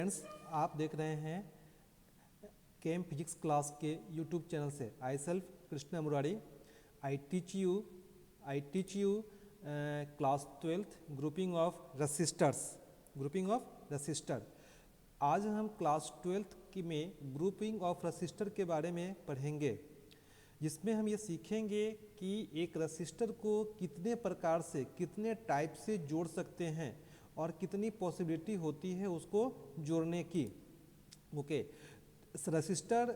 Friends, आप देख रहे हैं केम फिजिक्स क्लास के यूट्यूब चैनल से। I self Krishna Murari. I teach you class 12th grouping of resistor. आज हम क्लास 12th की में ग्रुपिंग ऑफ रसिस्टर के बारे में पढ़ेंगे, जिसमें हम ये सीखेंगे कि एक रसिस्टर को कितने प्रकार से, कितने टाइप से जोड़ सकते हैं और कितनी पॉसिबिलिटी होती है उसको जोड़ने की। ओके, रसिस्टर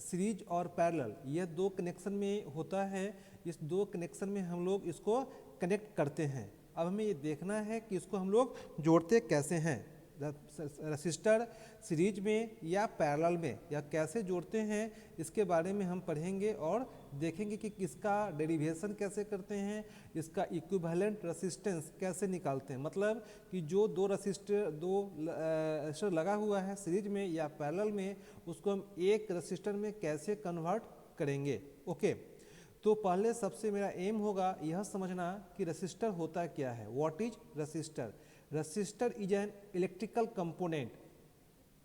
सीरीज और पैरेलल यह दो कनेक्शन में होता है। इस दो कनेक्शन में हम लोग इसको कनेक्ट करते हैं। अब हमें ये देखना है कि इसको हम लोग जोड़ते कैसे हैं, रसिस्टर सीरीज में या पैरेलल में, या कैसे जोड़ते हैं, इसके बारे में हम पढ़ेंगे और देखेंगे कि इसका डेरिवेशन कैसे करते हैं, इसका इक्विवेलेंट रेसिस्टेंस कैसे निकालते हैं। मतलब कि जो दो रसिस्टर लगा हुआ है सीरीज में या पैरेलल में, उसको हम एक रसिस्टर में कैसे कन्वर्ट करेंगे। ओके, तो पहले सबसे मेरा एम होगा यह समझना कि रसिस्टर होता क्या है। What is resistor? Resistor is an electrical component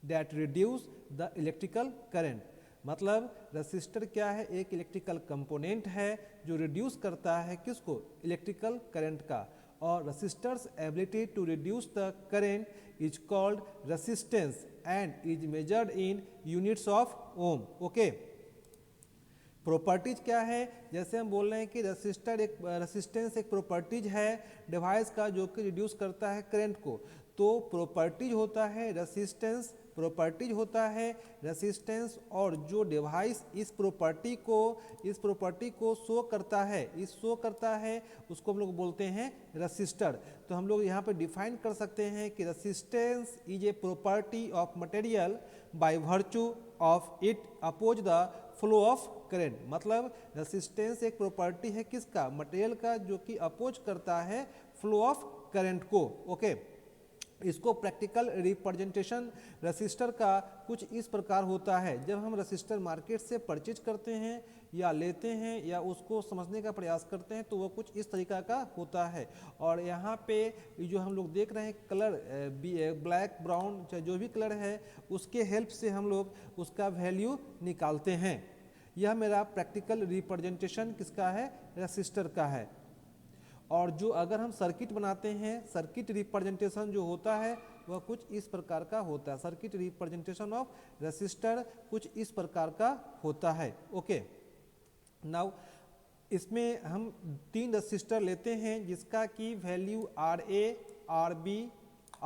that reduce the electrical current। मतलब रसिस्टर क्या है? एक इलेक्ट्रिकल कंपोनेंट है जो रिड्यूस करता है किसको? इलेक्ट्रिकल करंट का। और resistor's ability to reduce the current is called resistance and is measured in units of ohm. Okay, properties क्या है? जैसे हम बोल रहे हैं कि रेसिस्टेंस एक प्रॉपर्टीज है डिवाइस का जो कि रिड्यूस करता है करंट को। तो प्रॉपर्टीज होता है रेसिस्टेंस, प्रॉपर्टीज होता है रेसिस्टेंस, और जो डिवाइस इस प्रॉपर्टी को शो करता है उसको हम लोग बोलते हैं रसिस्टर। तो हम लोग यहाँ पे डिफाइन कर सकते हैं कि resistance is a property of material by virtue of it oppose the flow of current. मतलब रेसिस्टेंस एक प्रॉपर्टी है किसका? मटेरियल का, जो कि अपोज करता है फ्लो ऑफ करंट को। ओके, इसको प्रैक्टिकल रिप्रेजेंटेशन रेसिस्टर का कुछ इस प्रकार होता है। जब हम रेसिस्टर मार्केट से परचेज करते हैं या लेते हैं या उसको समझने का प्रयास करते हैं तो वो कुछ इस तरीका का होता है। और यहाँ पे जो हम लोग देख रहे हैं कलर, ब्लैक, ब्राउन, चाहे जो भी कलर है, उसके हेल्प से हम लोग उसका वैल्यू निकालते हैं। यह मेरा प्रैक्टिकल रिप्रेजेंटेशन किसका है? रेसिस्टर का है। और जो अगर हम सर्किट बनाते हैं, सर्किट रिप्रेजेंटेशन जो होता है वह कुछ इस प्रकार का होता है। सर्किट रिप्रेजेंटेशन ऑफ रेसिस्टर कुछ इस प्रकार का होता है। ओके, नाउ इसमें हम 3 रेसिस्टर लेते हैं जिसका की value RA, RB,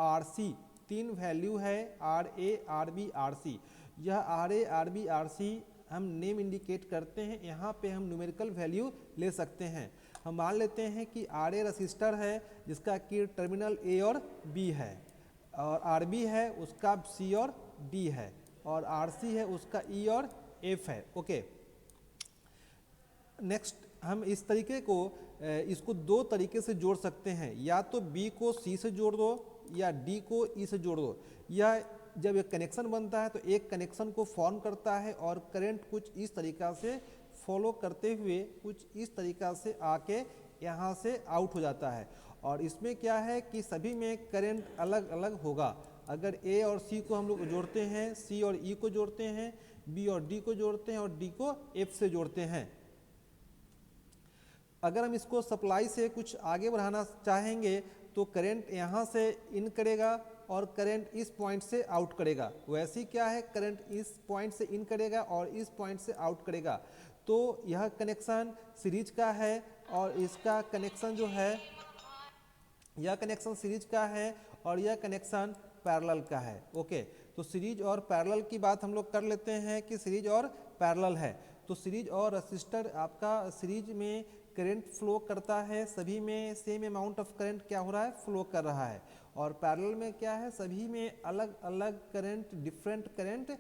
RC, 3 value है RA, RB, RC। यह RA, RB, RC हम नेम इंडिकेट करते हैं। यहाँ पे हम न्यूमेरिकल वैल्यू ले सकते हैं। हम मान लेते हैं कि RA रसिस्टर है जिसका कि टर्मिनल A और B है, और RB है उसका C और D है, और RC है उसका E और F है। ओके, नेक्स्ट हम इस तरीके को इसको 2 तरीके से जोड़ सकते हैं। या तो B को C से जोड़ दो या D को E से जोड़ दो। या जब एक कनेक्शन बनता है तो एक कनेक्शन को फॉर्म करता है और करंट कुछ इस तरीका से फॉलो करते हुए कुछ इस तरीका से आके यहाँ से आउट हो जाता है। और इसमें क्या है कि सभी में करंट अलग अलग होगा। अगर A और C को हम लोग जोड़ते हैं, C और E को जोड़ते हैं, B और D को जोड़ते हैं और D को F से जोड़ते हैं। अगर हम इसको सप्लाई से कुछ आगे बढ़ाना चाहेंगे तो करंट यहाँ से इन करेगा और करंट इस पॉइंट से आउट करेगा। वैसे क्या है, करंट इस पॉइंट से इन करेगा और इस पॉइंट से आउट करेगा। तो यह कनेक्शन सीरीज का है और इसका कनेक्शन जो है, यह कनेक्शन सीरीज का है और यह कनेक्शन पैरेलल का है। ओके, तो सीरीज और पैरेलल की बात हम लोग कर लेते हैं कि सीरीज और पैरेलल है। तो सीरीज और रसिस्टर आपका सीरीज में करंट फ्लो करता है, सभी में सेम अमाउंट ऑफ करंट क्या हो रहा है? फ्लो कर रहा है। और पैरेलल में क्या है? सभी में अलग अलग करंट, डिफरेंट करंट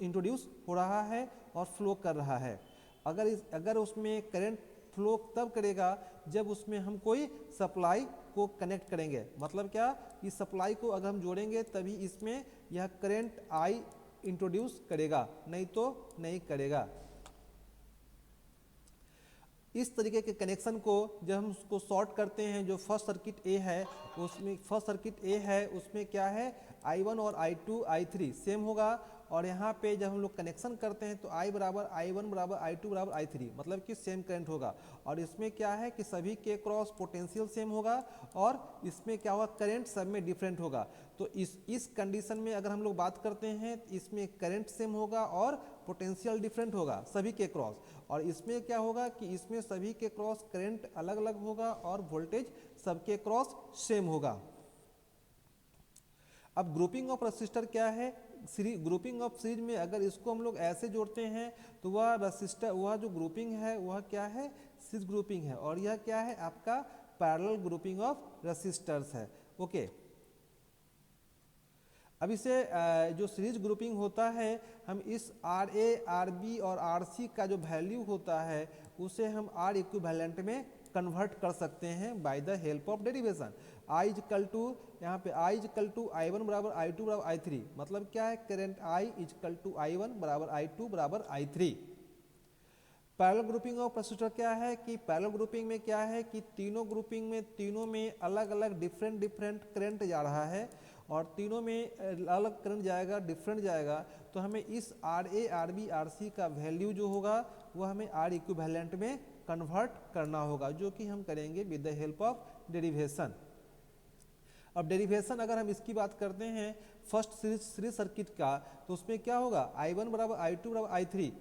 इंट्रोड्यूस हो रहा है और फ्लो कर रहा है। अगर उसमें करंट फ्लो तब करेगा जब उसमें हम कोई सप्लाई को कनेक्ट करेंगे। मतलब क्या, इस सप्लाई को अगर हम जोड़ेंगे तभी इसमें यह करंट I इंट्रोड्यूस करेगा, नहीं तो नहीं करेगा। इस तरीके के कनेक्शन को जब हम उसको शॉर्ट करते हैं, जो फर्स्ट सर्किट ए है उसमें क्या है? I1 और I2 I3 सेम होगा, और यहाँ पे जब हम लोग कनेक्शन करते हैं तो I बराबर I1 बराबर I2 बराबर I3, मतलब कि सेम करंट होगा। और इसमें क्या है कि सभी के क्रॉस पोटेंशियल सेम होगा, और इसमें क्या होगा, करंट सब में डिफरेंट होगा। तो इस कंडीशन में अगर हम लोग बात करते हैं तो इसमें करंट सेम होगा और पोटेंशियल डिफरेंट होगा सभी के क्रॉस। और इसमें क्या होगा कि इसमें सभी के क्रॉस करंट अलग अलग होगा और वोल्टेज सबके क्रॉस सेम होगा। अब ग्रुपिंग ऑफ रजिस्टर क्या है, ग्रुपिंग ऑफ सीरीज में अगर इसको हम लोग ऐसे जोड़ते हैं तो वह रजिस्टर, वह जो ग्रुपिंग है वह क्या है, सीरीज ग्रुपिंग है, और यह क्या है आपका पैरेलल ग्रुपिंग ऑफ रजिस्टर्स है। ओके, अब इसे जो सीरीज ग्रुपिंग होता है, हम इस आर ए, आर बी और आर सी का जो वैल्यू होता है उसे हम आर इक्विवेलेंट में कन्वर्ट कर सकते हैं by the help of derivation. I equal to, यहाँ पे आई इजकल टू I1 बराबर I2 बराबर I3, मतलब क्या है, current I is equal to I1 बराबर I2 बराबर I3। Parallel grouping of register क्या है कि पैरेलल ग्रुपिंग में क्या है कि तीनों ग्रुपिंग में, तीनों में अलग अलग डिफरेंट करंट जा रहा है, और तीनों में अलग करंट जाएगा, डिफरेंट जाएगा। तो हमें इस R A, R B, R C का वैल्यू जो होगा वह हमें आर इक्विवेलेंट में कन्वर्ट करना होगा, जो कि हम करेंगे with the help of derivation. अब डेरिवेशन अगर हम इसकी बात करते हैं फर्स्ट सीरीज सर्किट का, तो उसमें क्या होगा, I1 बराबर I2 बराबर I3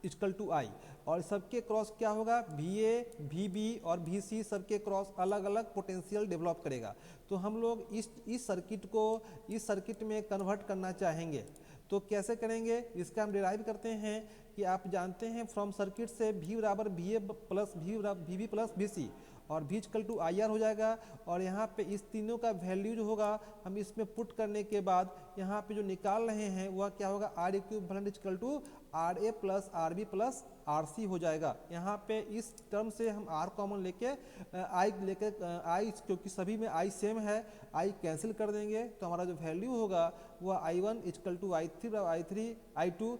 इक्वल टू I, और सबके क्रॉस क्या होगा, VA, VB और VC सबके क्रॉस अलग अलग पोटेंशियल डेवलप करेगा। तो हम लोग इस सर्किट को इस सर्किट में कन्वर्ट करना चाहेंगे, तो कैसे करेंगे, इसका हम डिराइव करते हैं कि आप जानते हैं फ्रॉम सर्किट से V बराबर VA plus VB plus VC, और V इक्वल टू IR हो जाएगा। और यहाँ पे इस तीनों का वैल्यू जो होगा हम इसमें पुट करने के बाद यहाँ पे जो निकाल रहे हैं वह क्या होगा, R equivalent equal to RA plus RB plus RC हो जाएगा। यहाँ पे इस टर्म से हम R कॉमन लेके I, क्योंकि सभी में I सेम है, I कैंसिल कर देंगे, तो हमारा जो वैल्यू होगा वह I1 equal to I3 I3 I2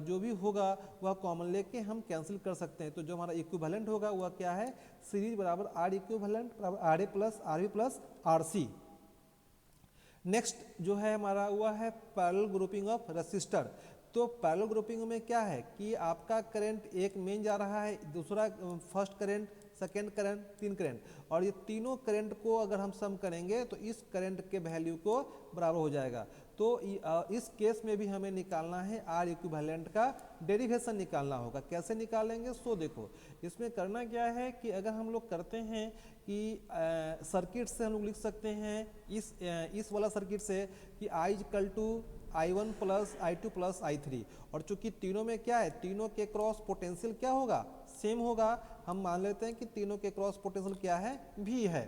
जो भी होगा वह कॉमन लेके हम कैंसिल कर सकते हैं। तो जो हमारा इक्विवेलेंट होगा वह क्या है, सीरीज बराबर R इक्विवेलेंट बराबर RA plus RB plus RC। Next जो है हमारा वह है पैरेलल ग्रुपिंग ऑफ रजिस्टर। तो पैरेलल ग्रुपिंग में क्या है कि आपका करंट एक मेन जा रहा है, दूसरा फर्स्ट करंट, सेकेंड करंट, तीन करंट, और ये तीनों करंट को अगर हम सम करेंगे तो इस करंट के वैल्यू को बराबर हो जाएगा। तो इस केस में भी हमें निकालना है आर इक्विवेलेंट का डेरिवेशन निकालना होगा। कैसे निकालेंगे, सो देखो इसमें करना क्या है कि अगर हम लोग करते हैं कि सर्किट से हम लोग लिख सकते हैं इस वाला सर्किट से कि I equal to I1 plus I2 plus I3, और चूंकि तीनों में क्या है, तीनों के क्रॉस पोटेंशियल क्या होगा, सेम होगा। हम मान लेते हैं कि तीनों के क्रॉस पोटेंशियल क्या है, V है,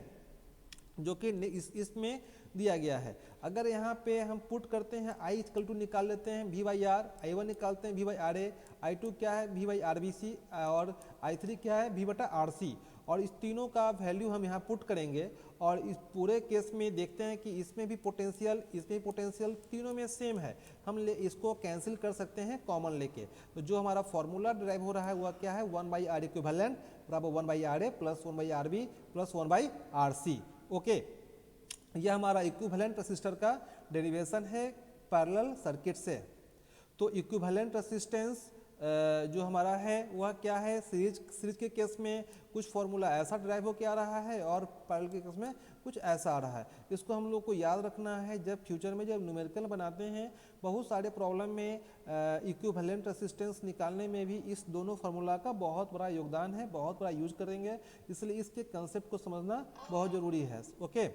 जो कि इसमें दिया गया है। अगर यहाँ पे हम पुट करते हैं I इक्वल टू निकाल लेते हैं V बाई आर, I1 निकालते हैं V by R A, I2 क्या है V by R B C, और I3 क्या है V बटा आर सी, और इस तीनों का वैल्यू हम यहाँ पुट करेंगे। और इस पूरे केस में देखते हैं कि इसमें भी पोटेंशियल, इसमें भी पोटेंशियल, तीनों में सेम है, हम इसको कैंसिल कर सकते हैं कॉमन लेके। तो जो हमारा फॉर्मूला डिराइव हो रहा है वह क्या है, 1 बाई आर इक्विवेलेंट बराबर 1 by R A plus 1 by R B plus 1 by R C. Okay, यह हमारा इक्विवेलेंट रेसिस्टर का डेरिवेशन है पैरेलल सर्किट से। तो इक्विवेलेंट रेसिस्टेंस जो हमारा है वह क्या है, सीरीज के केस में कुछ फॉर्मूला ऐसा ड्राइव होकर आ रहा है और पैरेलल के केस में कुछ ऐसा आ रहा है। इसको हम लोग को याद रखना है जब फ्यूचर में जब न्यूमेरिकल बनाते हैं, बहुत सारे प्रॉब्लम में इक्विवेलेंट रेसिस्टेंस निकालने में भी इस दोनों फार्मूला का बहुत बड़ा योगदान है, बहुत बड़ा यूज करेंगे, इसलिए इसके कंसेप्ट को समझना बहुत ज़रूरी है। ओके,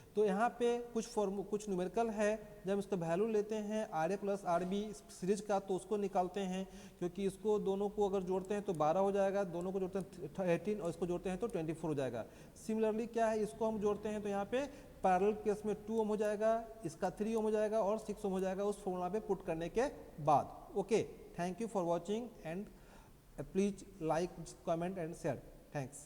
तो यहाँ पे कुछ न्यूमेरिकल है, जब इसका वैल्यू लेते हैं R A plus R B series का तो उसको निकालते हैं, क्योंकि इसको दोनों को अगर जोड़ते हैं तो 12 हो जाएगा, दोनों को जोड़ते हैं 18 और इसको जोड़ते हैं तो 24 हो जाएगा। सिमिलरली क्या है, इसको हम जोड़ते हैं तो यहाँ पे पैरेलल केस में 2 ओम हो जाएगा, इसका 3 ओम हो जाएगा और 6 ओम हो जाएगा उस फॉर्मूला पे पुट करने के बाद। Okay, thank you for watching and please like, comment and share. Thanks.